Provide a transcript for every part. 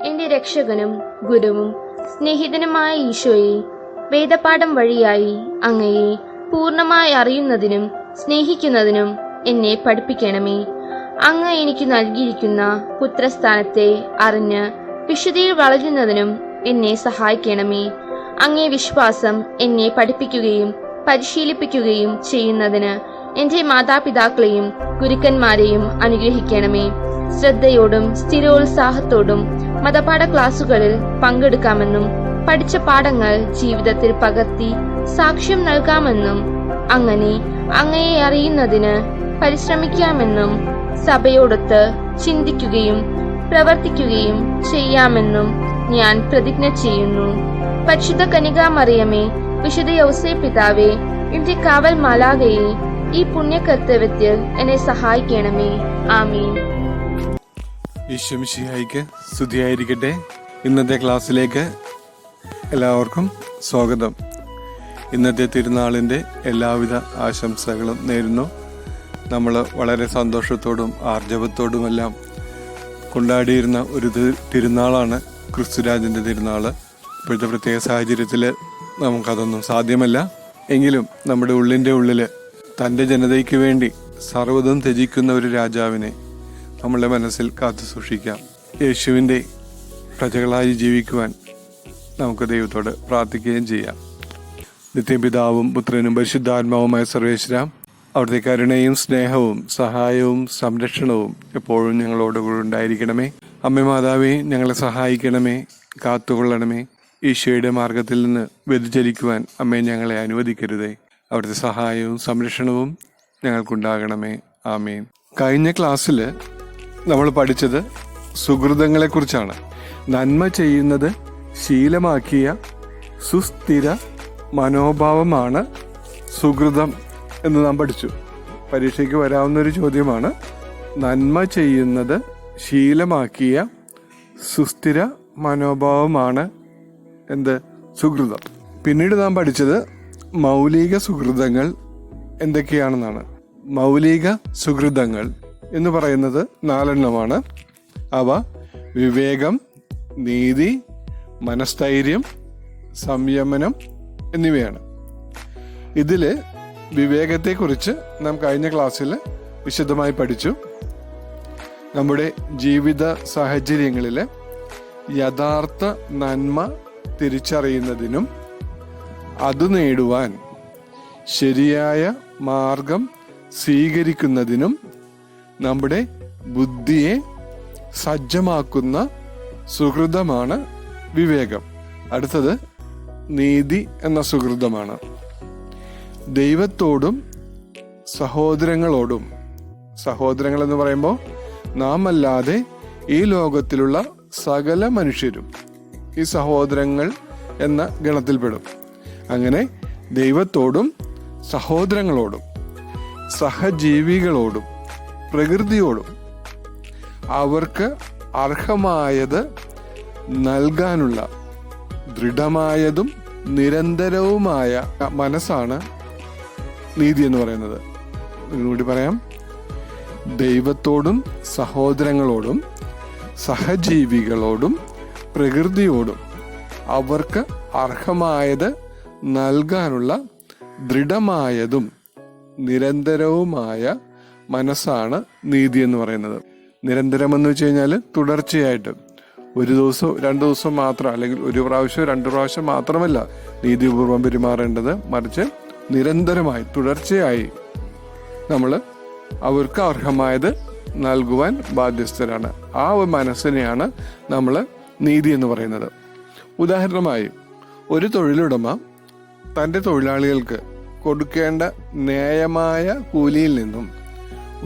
എന്റെ രക്ഷകനും ഗുരുവും സ്നേഹിതനുമായ ഈശോയെ, വേദപാഠം വഴിയായി അങ്ങയെ പൂർണ്ണമായി അറിയുന്നതിനും സ്നേഹിക്കുന്നതിനും എന്നെ പഠിപ്പിക്കണമേ. അങ്ങ് എനിക്ക് നൽകിയിരിക്കുന്ന പുത്രസ്ഥാനത്തെ അറിഞ്ഞ് വിശുദ്ധിയിൽ വളരുന്നതിനും എന്നെ സഹായിക്കണമേ. അങ്ങേ വിശ്വാസം എന്നെ പഠിപ്പിക്കുകയും പരിശീലിപ്പിക്കുകയും ചെയ്യുന്നതിന് എന്റെ മാതാപിതാക്കളെയും ഗുരുക്കന്മാരെയും അനുഗ്രഹിക്കണമേ. ശ്രദ്ധയോടും സ്ഥിരോത്സാഹത്തോടും മതപാഠ ക്ലാസുകളിൽ പങ്കെടുക്കാമെന്നും പഠിച്ച പാഠങ്ങൾ ജീവിതത്തിൽ പകർത്തി സാക്ഷ്യം നൽകാമെന്നും അങ്ങനെ അങ്ങയെ അറിയുന്നതിന് പരിശ്രമിക്കാമെന്നും സഭയോടൊത്ത് ചിന്തിക്കുകയും പ്രവർത്തിക്കുകയും ചെയ്യാമെന്നും ഞാൻ പ്രതിജ്ഞ ചെയ്യുന്നു. പരിശുദ്ധ കന്യകാമറിയമേ, വിശുദ്ധ യൗസേപ്പ് പിതാവേ, എന്റെ കാവൽ മാലാഖയെ, ഈ പുണ്യകർത്തവ്യത്തിൽ എന്നെ സഹായിക്കണമേ. ആമീൻ. ഈശോ മിശിഹായിക്ക് സ്തുതിയായിരിക്കട്ടെ. ഇന്നത്തെ ക്ലാസ്സിലേക്ക് എല്ലാവർക്കും സ്വാഗതം. ഇന്നത്തെ തിരുനാളിൻ്റെ എല്ലാവിധ ആശംസകളും നേരുന്നു. നമ്മൾ വളരെ സന്തോഷത്തോടും ആർജവത്തോടുമെല്ലാം കൊണ്ടാടിയിരുന്ന ഒരു തിരുനാളാണ് ക്രിസ്തുരാജൻ്റെ തിരുനാൾ. ഇപ്പോഴത്തെ പ്രത്യേക സാഹചര്യത്തിൽ നമുക്കതൊന്നും സാധ്യമല്ല. എങ്കിലും നമ്മുടെ ഉള്ളിൻ്റെ ഉള്ളിൽ തൻ്റെ ജനതയ്ക്ക് വേണ്ടി സർവ്വതും ത്യജിക്കുന്ന ഒരു രാജാവിനെ നമ്മളുടെ മനസ്സിൽ കാത്തു സൂക്ഷിക്കാം. യേശുവിൻ്റെ പ്രജകളായി ജീവിക്കുവാൻ നമുക്ക് ദൈവത്തോട് പ്രാർത്ഥിക്കുകയും ചെയ്യാം. നിത്യപിതാവും പുത്രനും പരിശുദ്ധാത്മാവുമായ സർവേശ്വര, അവിടുത്തെ കരുണയും സ്നേഹവും സഹായവും സംരക്ഷണവും എപ്പോഴും ഞങ്ങളോടുകൂടി ഉണ്ടായിരിക്കണമേ. അമ്മ മാതാവേ, ഞങ്ങളെ സഹായിക്കണമേ, കാത്തുകൊള്ളണമേ. ഈശോയുടെ മാർഗത്തിൽ നിന്ന് വ്യതിചലിക്കുവാൻ അമ്മേ ഞങ്ങളെ അനുവദിക്കരുതേ. അവിടുത്തെ സഹായവും സംരക്ഷണവും ഞങ്ങൾക്കുണ്ടാകണമേ. ആമേൻ. കഴിഞ്ഞ ക്ലാസ്സിൽ നമ്മൾ പഠിച്ചത് സുഹൃതങ്ങളെക്കുറിച്ചാണ്. നന്മ ചെയ്യുന്നത് ശീലമാക്കിയ സുസ്ഥിര മനോഭാവമാണ് സുഹൃതം എന്ന് നാം പഠിച്ചു. പരീക്ഷയ്ക്ക് വരാവുന്നൊരു ചോദ്യമാണ്. നന്മ ചെയ്യുന്നത് ശീലമാക്കിയ സുസ്ഥിര മനോഭാവമാണ് എന്ത്? സുഹൃതം. പിന്നീട് നാം പഠിച്ചത് മൗലിക സുഹൃതങ്ങൾ എന്തൊക്കെയാണെന്നാണ്. മൗലിക സുഹൃതങ്ങൾ എന്ന് പറയുന്നത് 4 എണ്ണമാണ്. അവ വിവേകം, നീതി, മനസ്ഥൈര്യം, സംയമനം എന്നിവയാണ്. ഇതില് വിവേകത്തെക്കുറിച്ച് നാം കഴിഞ്ഞ ക്ലാസ്സിൽ വിശദമായി പഠിച്ചു. നമ്മുടെ ജീവിത സാഹചര്യങ്ങളിൽ യഥാർത്ഥ നന്മ തിരിച്ചറിയുന്നതിനും അത് നേടുവാൻ ശരിയായ മാർഗം സ്വീകരിക്കുന്നതിനും നമ്മുടെ ബുദ്ധിയെ സജ്ജമാക്കുന്ന സുഹൃതമാണ് വിവേകം. അടുത്തത് നീതി എന്ന സുഹൃതമാണ്. ദൈവത്തോടും സഹോദരങ്ങളോടും, സഹോദരങ്ങൾ എന്ന് പറയുമ്പോൾ നാം അല്ലാതെ ഈ ലോകത്തിലുള്ള സകല മനുഷ്യരും ഈ സഹോദരങ്ങൾ എന്ന ഗണത്തിൽപ്പെടും. അങ്ങനെ ദൈവത്തോടും സഹോദരങ്ങളോടും സഹജീവികളോടും പ്രകൃതിയോടും അവർക്ക് അർഹമായത് നൽകാനുള്ള ദൃഢമായതും നിരന്തരവുമായ മനസ്സാണ് നീതി എന്ന് പറയുന്നത്. ഒന്നുകൂടി പറയാം. ദൈവത്തോടും സഹോദരങ്ങളോടും സഹജീവികളോടും പ്രകൃതിയോടും അവർക്ക് അർഹമായത് നൽകാനുള്ള ദൃഢമായതും നിരന്തരവുമായ മനസ്സാണ് നീതി എന്ന് പറയുന്നത്. നിരന്തരമെന്ന് വെച്ച് കഴിഞ്ഞാൽ തുടർച്ചയായിട്ട് ഒരു ദിവസം 2 ദിവസം മാത്രം, അല്ലെങ്കിൽ ഒരു പ്രാവശ്യം 2 പ്രാവശ്യം മാത്രമല്ല നീതിപൂർവം പെരുമാറേണ്ടത്. മറിച്ച് നിരന്തരമായി തുടർച്ചയായി നമ്മൾ അവർക്ക് അർഹമായത് നൽകുവാൻ ബാധ്യസ്ഥരാണ്. ആ ഒരു മനസ്സിനെയാണ് നമ്മൾ നീതി എന്ന് പറയുന്നത്. ഉദാഹരണമായി, ഒരു തൊഴിലുടമ തൻ്റെ തൊഴിലാളികൾക്ക് കൊടുക്കേണ്ട ന്യായമായ കൂലിയിൽ നിന്നും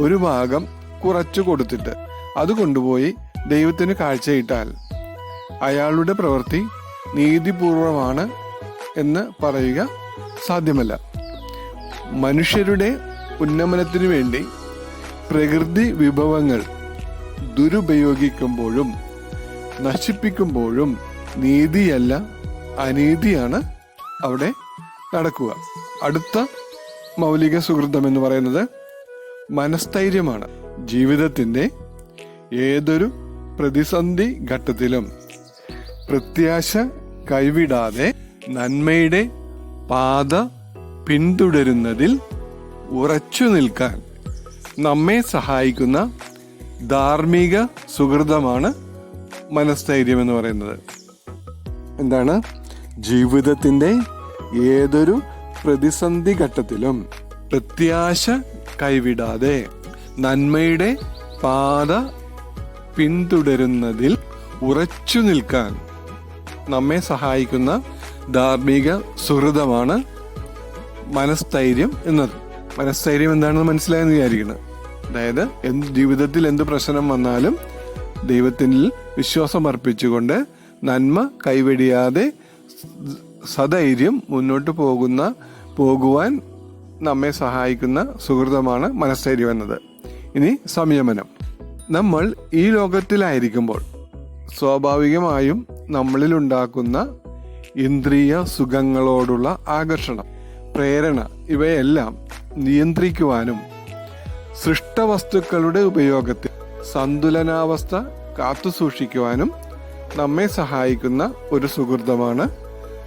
ഒരു ഭാഗം കുറച്ചു കൊടുത്തിട്ട് അത് കൊണ്ടുപോയി ദൈവത്തിന് കാഴ്ചയിട്ടാൽ അയാളുടെ പ്രവൃത്തി നീതിപൂർവമാണ് എന്ന് പറയുക സാധ്യമല്ല. മനുഷ്യരുടെ ഉന്നമനത്തിനു വേണ്ടി പ്രകൃതി വിഭവങ്ങൾ ദുരുപയോഗിക്കുമ്പോഴും നശിപ്പിക്കുമ്പോഴും നീതിയല്ല അനീതിയാണ് അവിടെ നടക്കുക. അടുത്ത മൗലിക സുഹൃതം എന്ന് പറയുന്നത് മനസ്ഥൈര്യമാണ്. ജീവിതത്തിൻ്റെ ഏതൊരു പ്രതിസന്ധി ഘട്ടത്തിലും പ്രത്യാശ കൈവിടാതെ നന്മയുടെ പാത പിന്തുടരുന്നതിൽ ഉറച്ചു നിൽക്കാൻ നമ്മെ സഹായിക്കുന്ന ധാർമ്മിക സുഹൃതമാണ് മനസ്ഥൈര്യം എന്ന് പറയുന്നത്. എന്താണ്? ജീവിതത്തിൻ്റെ ഏതൊരു പ്രതിസന്ധി ഘട്ടത്തിലും പ്രത്യാശ കൈവിടാതെ നന്മയുടെ പാത പിന്തുടരുന്നതിൽ ഉറച്ചു നിൽക്കാൻ നമ്മെ സഹായിക്കുന്ന ധാർമ്മിക സുഹൃതമാണ് മനസ്ഥൈര്യം എന്നത്. മനസ്ഥൈര്യം എന്താണെന്ന് മനസ്സിലായെന്ന് വിചാരിക്കണം. അതായത് ജീവിതത്തിൽ എന്ത് പ്രശ്നം വന്നാലും ദൈവത്തിൽ വിശ്വാസം അർപ്പിച്ചുകൊണ്ട് നന്മ കൈവെടിയാതെ സധൈര്യം മുന്നോട്ട് പോകുവാൻ നമ്മെ സഹായിക്കുന്ന സുഹൃതമാണ് മനസ്ഥൈര്യം എന്നത്. ഇനി സംയമനം. നമ്മൾ ഈ ലോകത്തിലായിരിക്കുമ്പോൾ സ്വാഭാവികമായും നമ്മളിൽ ഉണ്ടാക്കുന്ന ഇന്ദ്രിയ സുഖങ്ങളോടുള്ള ആകർഷണം, പ്രേരണ ഇവയെല്ലാം നിയന്ത്രിക്കുവാനും സൃഷ്ടവസ്തുക്കളുടെ ഉപയോഗത്തിൽ സന്തുലനാവസ്ഥ കാത്തുസൂക്ഷിക്കുവാനും നമ്മെ സഹായിക്കുന്ന ഒരു സുഹൃതമാണ്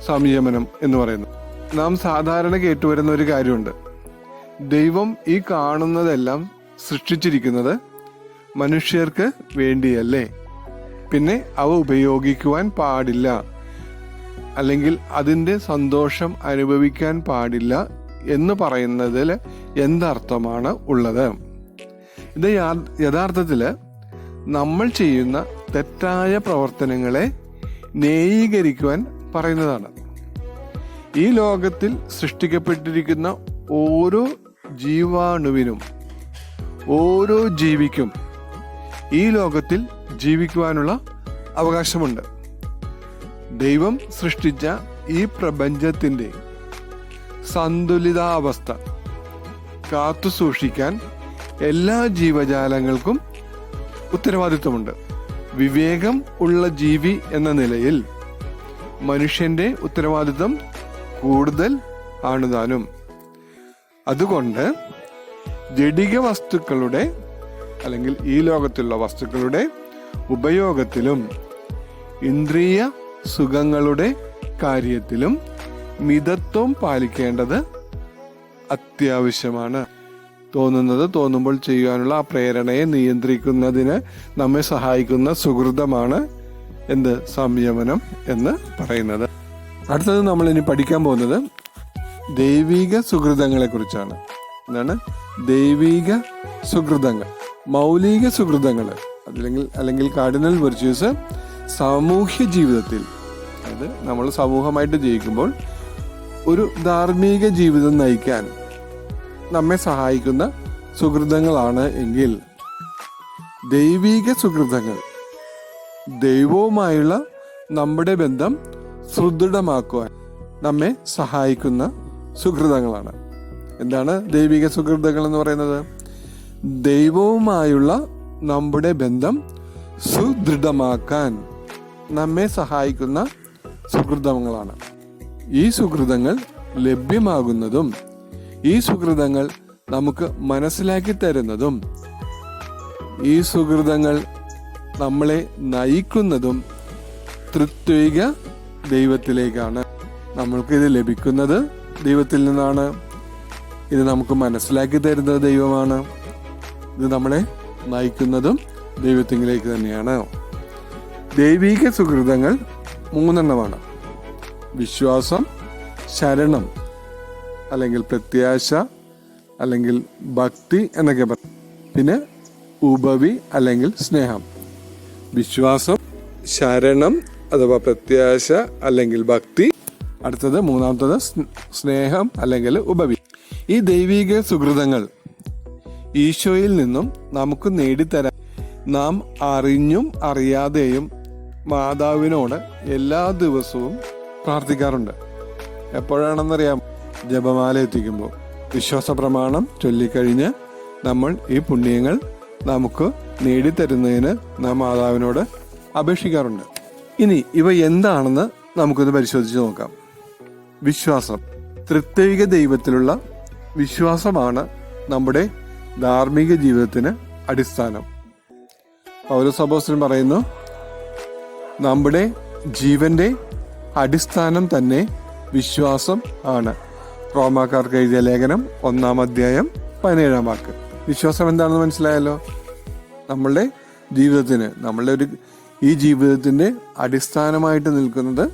സംയമനം എന്ന് പറയുന്നത്. നാം സാധാരണ കേട്ടുവരുന്ന ഒരു കാര്യമുണ്ട്. ദൈവം ഈ കാണുന്നതെല്ലാം സൃഷ്ടിച്ചിരിക്കുന്നത് മനുഷ്യർക്ക് വേണ്ടിയല്ലേ, പിന്നെ അവ ഉപയോഗിക്കുവാൻ പാടില്ല, അല്ലെങ്കിൽ അതിൻ്റെ സന്തോഷം അനുഭവിക്കാൻ പാടില്ല എന്ന് പറയുന്നതിൽ എന്തർത്ഥമാണ് ഉള്ളത്? ഇത് യഥാർത്ഥത്തിൽ നമ്മൾ ചെയ്യുന്ന തെറ്റായ പ്രവർത്തനങ്ങളെ ന്യായീകരിക്കുവാൻ പറയുന്നതാണ്. ഈ ലോകത്തിൽ സൃഷ്ടിക്കപ്പെട്ടിരിക്കുന്ന ഓരോ ജീവാണുവിനും ഓരോ ജീവിക്കും ഈ ലോകത്തിൽ ജീവിക്കുവാനുള്ള അവകാശമുണ്ട്. ദൈവം സൃഷ്ടിച്ച ഈ പ്രപഞ്ചത്തിൻ്റെ സന്തുലിതാവസ്ഥ കാത്തുസൂക്ഷിക്കാൻ എല്ലാ ജീവജാലങ്ങൾക്കും ഉത്തരവാദിത്വമുണ്ട്. വിവേകം ഉള്ള ജീവി എന്ന നിലയിൽ മനുഷ്യന്റെ ഉത്തരവാദിത്വം കൂടുതൽ ആണ് താനും. അതുകൊണ്ട് ജഡിക വസ്തുക്കളുടെ അല്ലെങ്കിൽ ഈ ലോകത്തിലുള്ള വസ്തുക്കളുടെ ഉപയോഗത്തിലും ഇന്ദ്രിയ സുഖങ്ങളുടെ കാര്യത്തിലും മിതത്വം പാലിക്കേണ്ടത് അത്യാവശ്യമാണ്. തോന്നുമ്പോൾ ചെയ്യാനുള്ള ആ പ്രേരണയെ നിയന്ത്രിക്കുന്നതിന് നമ്മെ സഹായിക്കുന്ന സുഹൃതമാണ് സംയമനം എന്ന് പറയുന്നത്. അടുത്തത് നമ്മൾ ഇനി പഠിക്കാൻ പോകുന്നത് ദൈവിക സുഹൃതങ്ങളെ കുറിച്ചാണ്. എന്താണ് ദൈവിക സുഹൃതങ്ങൾ? മൗലിക സുഹൃതങ്ങൾ അല്ലെങ്കിൽ കാർഡിനൽ വെർച്യൂസ് സാമൂഹ്യ ജീവിതത്തിൽ, അതായത് നമ്മൾ സമൂഹമായിട്ട് ജീവിക്കുമ്പോൾ ഒരു ധാർമ്മിക ജീവിതം നയിക്കാൻ നമ്മെ സഹായിക്കുന്ന സുഹൃതങ്ങളാണ് എങ്കിൽ ദൈവിക സുഹൃതങ്ങൾ ദൈവവുമായുള്ള നമ്മുടെ ബന്ധം സുദൃഢമാക്കുവാൻ നമ്മെ സഹായിക്കുന്ന സുഹൃതങ്ങളാണ്. എന്താണ് ദൈവിക സുഹൃതങ്ങൾ എന്ന് പറയുന്നത്? ദൈവവുമായുള്ള നമ്മുടെ ബന്ധം സുദൃഢമാക്കാൻ നമ്മെ സഹായിക്കുന്ന സുഹൃതങ്ങളാണ്. ഈ സുഹൃതങ്ങൾ ലഭ്യമാകുന്നതും ഈ സുഹൃതങ്ങൾ നമുക്ക് മനസ്സിലാക്കി തരുന്നതും ഈ സുഹൃതങ്ങൾ നമ്മളെ നയിക്കുന്നതും തൃത്വിക ദൈവത്തിലേക്കാണ്. നമ്മൾക്കിത് ലഭിക്കുന്നത് ദൈവത്തിൽ നിന്നാണ്. ഇത് നമുക്ക് മനസ്സിലാക്കി തരുന്നത് ദൈവമാണ്. ഇത് നമ്മളെ നയിക്കുന്നതും ദൈവത്തിലേക്ക് തന്നെയാണ്. ദൈവിക സുഹൃതങ്ങൾ 3 വിശ്വാസം, ശരണം അല്ലെങ്കിൽ പ്രത്യാശ അല്ലെങ്കിൽ ഭക്തി എന്നൊക്കെ പറയും. പിന്നെ ഉപവി അല്ലെങ്കിൽ സ്നേഹം. വിശ്വാസം, ശരണം അഥവാ പ്രത്യാശ അല്ലെങ്കിൽ ഭക്തി. അടുത്തത് 3 സ്നേഹം അല്ലെങ്കിൽ ഉപവി. ഈ ദൈവിക സുഹൃതങ്ങൾ ഈശോയിൽ നിന്നും നമുക്ക് നേടിത്തരാൻ നാം അറിഞ്ഞും അറിയാതെയും മാതാവിനോട് എല്ലാ ദിവസവും പ്രാർത്ഥിക്കാറുണ്ട്. എപ്പോഴാണെന്നറിയാം? ജപമാല എത്തിക്കുമ്പോൾ. വിശ്വാസ പ്രമാണം ചൊല്ലിക്കഴിഞ്ഞ് നമ്മൾ ഈ പുണ്യങ്ങൾ നമുക്ക് നേടിത്തരുന്നതിന് നാം മാതാവിനോട് അപേക്ഷിക്കാറുണ്ട്. ഇനി ഇവ എന്താണെന്ന് നമുക്കൊന്ന് പരിശോധിച്ച് നോക്കാം. വിശ്വാസം, തൃത്വിക ദൈവത്തിലുള്ള വിശ്വാസമാണ് നമ്മുടെ ധാർമ്മിക ജീവിതത്തിന് അടിസ്ഥാനം. പൗലോസ് അപ്പോസ്തലൻ പറയുന്നു, നമ്മുടെ ജീവന്റെ അടിസ്ഥാനം തന്നെ വിശ്വാസം ആണ്. റോമാക്കാർക്ക് എഴുതിയ ലേഖനം 1-ാം അധ്യായം 17-ാം വാക്ക്. വിശ്വാസം എന്താണെന്ന് മനസ്സിലായല്ലോ. നമ്മളുടെ ജീവിതത്തിന്, ഈ ജീവിതത്തിന്റെ അടിസ്ഥാനമായിട്ട് നിൽക്കുന്നത്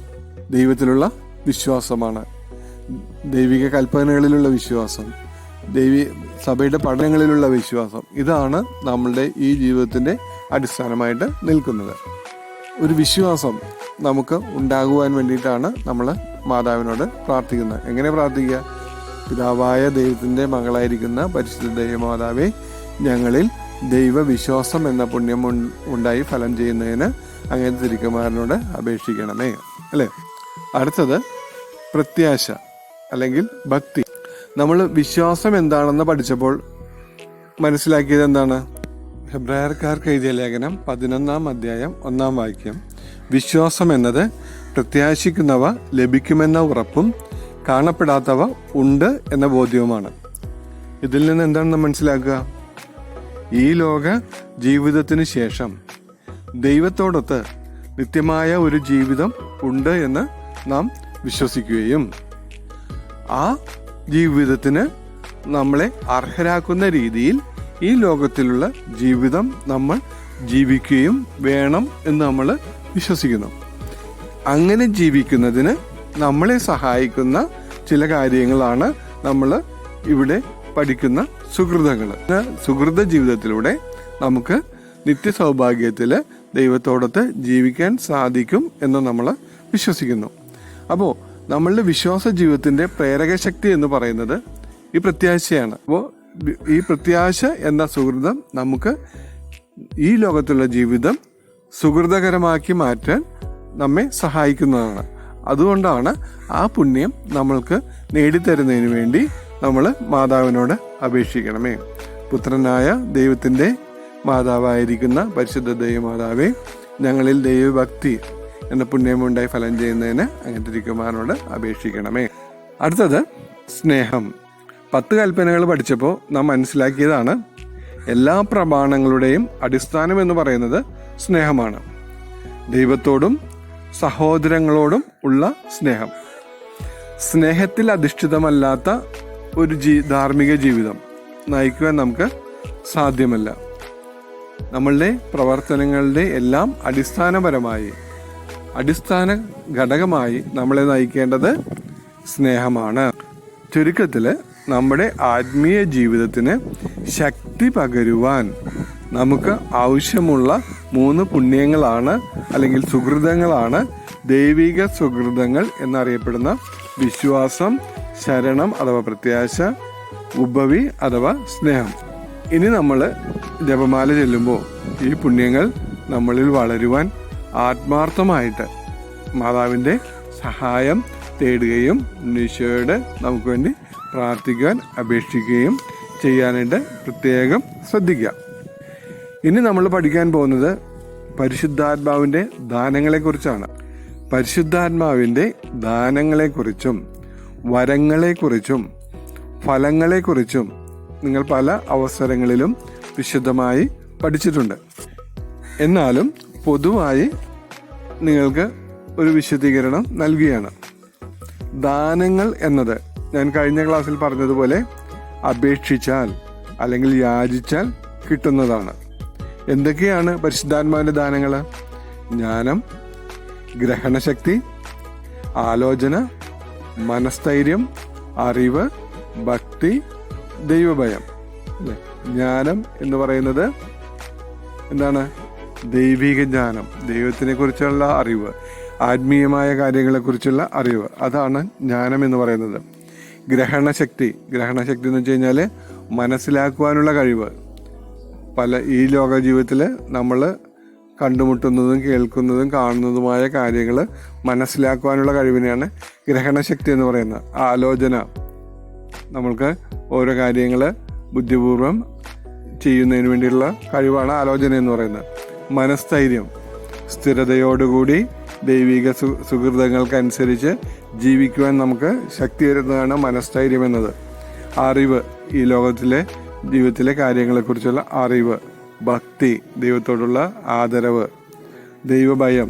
ദൈവത്തിലുള്ള വിശ്വാസമാണ്. ദൈവിക കൽപ്പനകളിലുള്ള വിശ്വാസം, സഭയുടെ പഠനങ്ങളിലുള്ള വിശ്വാസം, ഇതാണ് നമ്മളുടെ ഈ ജീവിതത്തിന്റെ അടിസ്ഥാനമായിട്ട് നിൽക്കുന്നത്. ഒരു വിശ്വാസം നമുക്ക് ഉണ്ടാകുവാൻ വേണ്ടിയിട്ടാണ് നമ്മൾ മാതാവിനോട് പ്രാർത്ഥിക്കുന്നത്. എങ്ങനെ പ്രാർത്ഥിക്കുക? പിതാവായ ദൈവത്തിന്റെ മകളായിരിക്കുന്ന പരിശുദ്ധ ദൈവമാതാവേ, ഞങ്ങളിൽ ദൈവവിശ്വാസം എന്ന പുണ്യം ഉണ്ടായി ഫലം ചെയ്യുന്നതിന് അങ്ങനത്തെ തിരുക്കുമാരനോട് അപേക്ഷിക്കണമേ. അല്ലേ? അടുത്തത് പ്രത്യാശ അല്ലെങ്കിൽ ഭക്തി. നമ്മൾ വിശ്വാസം എന്താണെന്ന് പഠിച്ചപ്പോൾ മനസ്സിലാക്കിയത് എന്താണ്? ഹെബ്രായർക്കാർക്ക് എഴുതിയ ലേഖനം 11-ാം അധ്യായം 1-ാം വാക്യം, വിശ്വാസം എന്നത് പ്രത്യാശിക്കുന്നവ ലഭിക്കുമെന്ന ഉറപ്പും കാണപ്പെടാത്തവ ഉണ്ട് എന്ന ബോധ്യവുമാണ്. ഇതിൽ നിന്ന് എന്താണ് മനസ്സിലാക്കുക? ഈ ലോക ജീവിതത്തിന് ശേഷം ദൈവത്തോടൊത്ത് നിത്യമായ ഒരു ജീവിതം ഉണ്ട് എന്ന് നാം വിശ്വസിക്കുകയും ആ ജീവിതത്തിന് നമ്മളെ അർഹരാക്കുന്ന രീതിയിൽ ഈ ലോകത്തിലുള്ള ജീവിതം നമ്മൾ ജീവിക്കുകയും വേണം എന്ന് നമ്മൾ വിശ്വസിക്കുന്നു. അങ്ങനെ ജീവിക്കുന്നതിന് നമ്മളെ സഹായിക്കുന്ന ചില കാര്യങ്ങളാണ് നമ്മൾ ഇവിടെ പഠിക്കുന്ന സുഹൃതങ്ങൾ. സുഹൃത ജീവിതത്തിലൂടെ നമുക്ക് നിത്യസൗഭാഗ്യത്തിൽ ദൈവത്തോടൊത്ത് ജീവിക്കാൻ സാധിക്കും എന്ന് നമ്മൾ വിശ്വസിക്കുന്നു. അപ്പോൾ നമ്മളുടെ വിശ്വാസ ജീവിതത്തിന്റെ പ്രേരക ശക്തി എന്ന് പറയുന്നത് ഈ പ്രത്യാശയാണ്. അപ്പോൾ ഈ പ്രത്യാശ എന്ന സുഹൃതം നമുക്ക് ഈ ലോകത്തുള്ള ജീവിതം സുഹൃതകരമാക്കി മാറ്റാൻ നമ്മെ സഹായിക്കുന്നതാണ്. അതുകൊണ്ടാണ് ആ പുണ്യം നമ്മൾക്ക് നേടിത്തരുന്നതിന് വേണ്ടി നമ്മൾ മാതാവിനോട് അപേക്ഷിക്കണമേ. പുത്രനായ ദൈവത്തിന്റെ മാതാവായിരിക്കുന്ന പരിശുദ്ധ ദൈവമാതാവേ, ഞങ്ങളിൽ ദൈവഭക്തി എന്ന പുണ്യമുണ്ടായി ഫലം ചെയ്യുന്നതിന് അങ്ങനത്തെ തിരുക്കുമാരനോട് അപേക്ഷിക്കണമേ. അടുത്തത് സ്നേഹം. 10 കൽപ്പനകൾ പഠിച്ചപ്പോൾ നാം മനസ്സിലാക്കിയതാണ്, എല്ലാ പ്രമാണങ്ങളുടെയും അടിസ്ഥാനം എന്ന് പറയുന്നത് സ്നേഹമാണ്. ദൈവത്തോടും സഹോദരങ്ങളോടും ഉള്ള സ്നേഹം. സ്നേഹത്തിൽ അധിഷ്ഠിതമല്ലാത്ത ഒരു ധാർമ്മിക ജീവിതം നയിക്കുവാൻ നമുക്ക് സാധ്യമല്ല. നമ്മളുടെ പ്രവർത്തനങ്ങളുടെ എല്ലാം അടിസ്ഥാന ഘടകമായി നമ്മളെ നയിക്കേണ്ടത് സ്നേഹമാണ്. ചുരുക്കത്തില് നമ്മുടെ ആത്മീയ ജീവിതത്തിന് ശക്തി പകരുവാൻ നമുക്ക് ആവശ്യമുള്ള 3 പുണ്യങ്ങളാണ് അല്ലെങ്കിൽ സുഹൃതങ്ങളാണ് ദൈവിക സുഹൃതങ്ങൾ എന്നറിയപ്പെടുന്ന വിശ്വാസം, ശരണം അഥവാ പ്രത്യാശ, ഉപവി അഥവാ സ്നേഹം. ഇനി നമ്മൾ ജപമാല ചൊല്ലുമ്പോൾ ഈ പുണ്യങ്ങൾ നമ്മളിൽ വളരുവാൻ ആത്മാർത്ഥമായിട്ട് മാതാവിൻ്റെ സഹായം തേടുകയും ഈശോയോട് നമുക്ക് വേണ്ടി പ്രാർത്ഥിക്കുവാൻ അപേക്ഷിക്കുകയും ചെയ്യാനായിട്ട് പ്രത്യേകം ശ്രദ്ധിക്കുക. ഇനി നമ്മൾ പഠിക്കാൻ പോകുന്നത് പരിശുദ്ധാത്മാവിൻ്റെ ദാനങ്ങളെക്കുറിച്ചാണ്. പരിശുദ്ധാത്മാവിൻ്റെ ദാനങ്ങളെക്കുറിച്ചും വരങ്ങളെക്കുറിച്ചും ഫലങ്ങളെക്കുറിച്ചും നിങ്ങൾ പല അവസരങ്ങളിലും വിശദമായി പഠിച്ചിട്ടുണ്ട്. എന്നാലും പൊതുവായി നിങ്ങൾക്ക് ഒരു വിശദീകരണം നൽകുകയാണ്. ദാനങ്ങൾ എന്നത് ഞാൻ കഴിഞ്ഞ ക്ലാസ്സിൽ പറഞ്ഞതുപോലെ അപേക്ഷിച്ചാൽ അല്ലെങ്കിൽ യാചിച്ചാൽ കിട്ടുന്നതാണ്. എന്തൊക്കെയാണ് പരിശുദ്ധാത്മാവിൻ്റെ ദാനങ്ങൾ? ജ്ഞാനം, ഗ്രഹണശക്തി, ആലോചന, മനസ്ഥൈര്യം, അറിവ്, ഭക്തി, ദൈവഭയം. ജ്ഞാനം എന്ന് പറയുന്നത് എന്താണ്? ദൈവിക ജ്ഞാനം, ദൈവത്തിനെ കുറിച്ചുള്ള അറിവ്, ആത്മീയമായ കാര്യങ്ങളെക്കുറിച്ചുള്ള അറിവ്, അതാണ് ജ്ഞാനം എന്ന് പറയുന്നത്. ഗ്രഹണശക്തി എന്ന് വെച്ച് കഴിഞ്ഞാൽ മനസ്സിലാക്കുവാനുള്ള കഴിവ്. ഈ ലോക ജീവിതത്തിൽ നമ്മൾ കണ്ടുമുട്ടുന്നതും കേൾക്കുന്നതും കാണുന്നതുമായ കാര്യങ്ങൾ മനസ്സിലാക്കുവാനുള്ള കഴിവിനെയാണ് ഗ്രഹണശക്തി എന്ന് പറയുന്നത്. ആലോചന, നമ്മൾക്ക് ഓരോ കാര്യങ്ങൾ ബുദ്ധിപൂർവം ചെയ്യുന്നതിന് വേണ്ടിയുള്ള കഴിവാണ് ആലോചന എന്ന് പറയുന്നത്. മനസ്ഥൈര്യം, സ്ഥിരതയോടുകൂടി ദൈവിക സുഹൃതങ്ങൾക്കനുസരിച്ച് ജീവിക്കുവാൻ നമുക്ക് ശക്തി തരുന്നതാണ് മനസ്ഥൈര്യം എന്നത്. അറിവ്, ഈ ലോകത്തിലെ ജീവിതത്തിലെ കാര്യങ്ങളെക്കുറിച്ചുള്ള അറിവ്, ഭക്തി, ദൈവത്തോടുള്ള ആദരവ്, ദൈവഭയം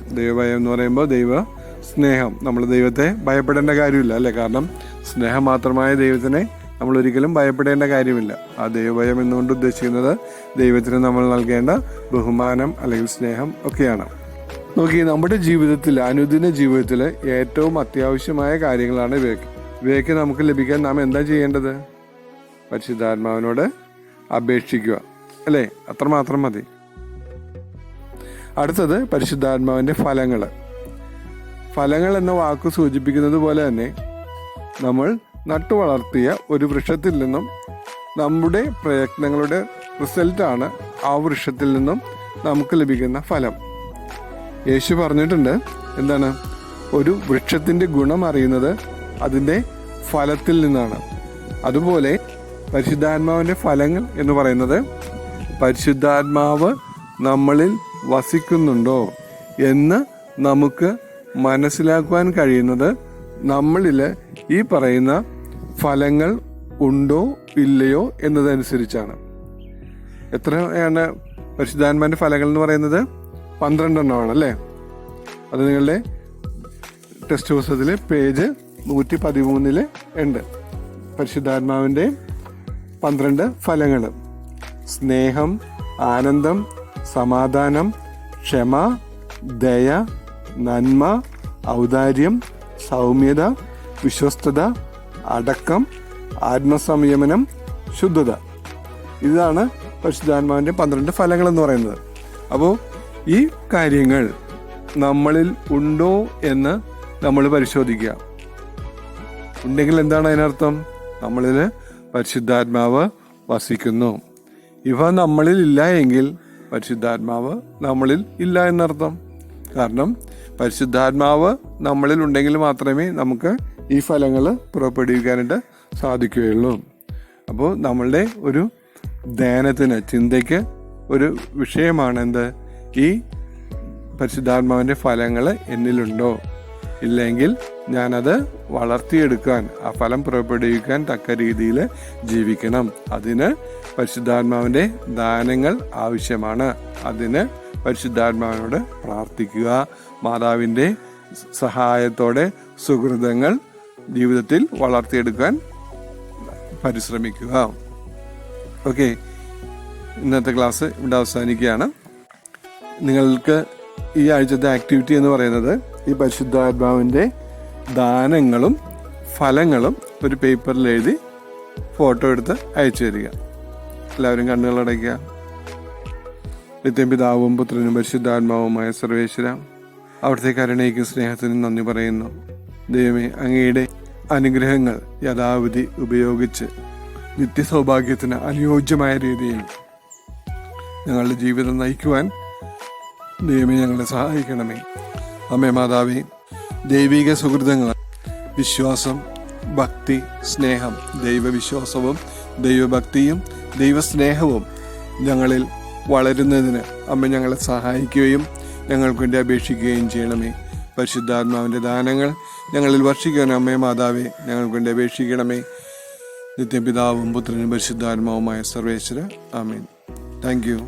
എന്ന് പറയുമ്പോൾ ദൈവ സ്നേഹം. നമ്മൾ ദൈവത്തെ ഭയപ്പെടേണ്ട കാര്യമില്ല അല്ലേ? കാരണം സ്നേഹം മാത്രമായ ദൈവത്തിനെ നമ്മൾ ഒരിക്കലും ഭയപ്പെടേണ്ട കാര്യമില്ല. ആ ദൈവഭയം എന്നുകൊണ്ട് ഉദ്ദേശിക്കുന്നത് ദൈവത്തിന് നമ്മൾ നൽകേണ്ട ബഹുമാനം അല്ലെങ്കിൽ സ്നേഹം ഒക്കെയാണ്. നോക്കി, നമ്മുടെ ജീവിതത്തിൽ, അനുദിന ജീവിതത്തിൽ ഏറ്റവും അത്യാവശ്യമായ കാര്യങ്ങളാണ് ഇവയൊക്കെ. ഇവയൊക്കെ നമുക്ക് ലഭിക്കാൻ നാം എന്താ ചെയ്യേണ്ടത്? പരിശുദ്ധാത്മാവിനോട് അപേക്ഷിക്കുക അല്ലേ? അത്രമാത്രം മതി. അടുത്തത് പരിശുദ്ധാത്മാവിൻ്റെ ഫലങ്ങൾ. ഫലങ്ങൾ എന്ന വാക്ക് സൂചിപ്പിക്കുന്നത് പോലെ തന്നെ നമ്മൾ നട്ടു വളർത്തിയ ഒരു വൃക്ഷത്തിൽ നിന്നും നമ്മുടെ പ്രയത്നങ്ങളുടെ റിസൾട്ടാണ് ആ വൃക്ഷത്തിൽ നിന്നും നമുക്ക് ലഭിക്കുന്ന ഫലം. യേശു പറഞ്ഞിട്ടുണ്ട്, എന്താണ്? ഒരു വൃക്ഷത്തിൻ്റെ ഗുണം അറിയുന്നത് അതിൻ്റെ ഫലത്തിൽ നിന്നാണ്. അതുപോലെ പരിശുദ്ധാത്മാവിൻ്റെ ഫലങ്ങൾ എന്ന് പറയുന്നത് പരിശുദ്ധാത്മാവ് നമ്മളിൽ വസിക്കുന്നുണ്ടോ എന്ന് നമുക്ക് മനസ്സിലാക്കുവാൻ കഴിയുന്നത് നമ്മളിൽ ഈ പറയുന്ന ഫലങ്ങൾ ഉണ്ടോ ഇല്ലയോ എന്നതനുസരിച്ചാണ്. എത്രയാണ് പരിശുദ്ധാത്മാവിൻ്റെ ഫലങ്ങൾ എന്ന് പറയുന്നത്? 12 എണ്ണമാണ് അല്ലേ? അത് നിങ്ങളുടെ ടെക്സ്റ്റ് പുസ്തകത്തിൽ പേജ് 113 ഉണ്ട്. പരിശുദ്ധാത്മാവിൻ്റെ 12 ഫലങ്ങൾ: സ്നേഹം, ആനന്ദം, സമാധാനം, ക്ഷമ, ദയ, നന്മ, ഔദാര്യം, സൗമ്യത, വിശ്വസ്തത, അടക്കം, ആത്മസംയമനം, ശുദ്ധത. ഇതാണ് പരിശുദ്ധാത്മാവിൻ്റെ 12 ഫലങ്ങൾ എന്ന് പറയുന്നത്. അപ്പോൾ ഈ കാര്യങ്ങൾ നമ്മളിൽ ഉണ്ടോ എന്ന് നമ്മൾ പരിശോധിക്കുക. ഉണ്ടെങ്കിൽ എന്താണ് അതിനർത്ഥം? നമ്മളിൽ പരിശുദ്ധാത്മാവ് വസിക്കുന്നു. ഇവ നമ്മളിൽ ഇല്ല എങ്കിൽ പരിശുദ്ധാത്മാവ് നമ്മളിൽ ഇല്ല എന്നർത്ഥം. കാരണം പരിശുദ്ധാത്മാവ് നമ്മളിൽ ഉണ്ടെങ്കിൽ മാത്രമേ നമുക്ക് ഈ ഫലങ്ങൾ പുറപ്പെടുവിക്കാനായിട്ട് സാധിക്കുകയുള്ളൂ. അപ്പോൾ നമ്മളുടെ ഒരു ധ്യാനത്തിന്, ചിന്തയ്ക്ക് ഒരു വിഷയമാണ് എന്ത്? ഈ പരിശുദ്ധാത്മാവിൻ്റെ ഫലങ്ങൾ എന്നിലുണ്ടോ? ഇല്ലെങ്കിൽ ഞാനത് വളർത്തിയെടുക്കാൻ, ആ ഫലം പുറപ്പെടുവിക്കാൻ തക്ക രീതിയിൽ ജീവിക്കണം. അതിന് പരിശുദ്ധാത്മാവിൻ്റെ ദാനങ്ങൾ ആവശ്യമാണ്. അതിന് പരിശുദ്ധാത്മാവിനോട് പ്രാർത്ഥിക്കുക. മാതാവിൻ്റെ സഹായത്തോടെ സുഹൃതങ്ങൾ ജീവിതത്തിൽ വളർത്തിയെടുക്കാൻ പരിശ്രമിക്കുക. ഓക്കെ, ഇന്നത്തെ ക്ലാസ് ഇവിടെ അവസാനിക്കുകയാണ്. നിങ്ങൾക്ക് ഈ ആഴ്ചത്തെ ആക്ടിവിറ്റി എന്ന് പറയുന്നത് ഈ പരിശുദ്ധാത്മാവിൻ്റെ ദാനങ്ങളും ഫലങ്ങളും ഒരു പേപ്പറിൽ എഴുതി ഫോട്ടോ എടുത്ത് അയച്ചു തരിക. എല്ലാവരും കണ്ണുകളടയ്ക്കുക. നിത്യം പിതാവും പുത്രനും പരിശുദ്ധാത്മാവുമായ സർവേശ്വര, അവിടുത്തെ കരുണയ്ക്കും സ്നേഹത്തിനും നന്ദി പറയുന്നു. ദൈവമേ, അങ്ങയുടെ അനുഗ്രഹങ്ങൾ യഥാവിധി ഉപയോഗിച്ച് നിത്യസൗഭാഗ്യത്തിന് അനുയോജ്യമായ രീതിയിൽ ഞങ്ങളുടെ ജീവിതം നയിക്കുവാൻ ദൈവമേ ഞങ്ങളെ സഹായിക്കണമേ. അമ്മേ മാതാവേ, ദൈവിക സുഹൃതങ്ങൾ, വിശ്വാസം, ഭക്തി, സ്നേഹം, ദൈവവിശ്വാസവും ദൈവഭക്തിയും ദൈവസ്നേഹവും ഞങ്ങളിൽ വളരുന്നതിന് അമ്മ ഞങ്ങളെ സഹായിക്കുകയും ഞങ്ങൾക്ക് വേണ്ടി അപേക്ഷിക്കുകയും ചെയ്യണമേ. പരിശുദ്ധാത്മാവിൻ്റെ ദാനങ്ങൾ ഞങ്ങളിൽ വർഷിക്കാൻ അമ്മേ മാതാവേ ഞങ്ങൾക്ക് വേണ്ടി അപേക്ഷിക്കണമേ. നിത്യപിതാവും പുത്രനും പരിശുദ്ധാത്മാവുമായ സർവേശ്വര, ആമേൻ. Thank you.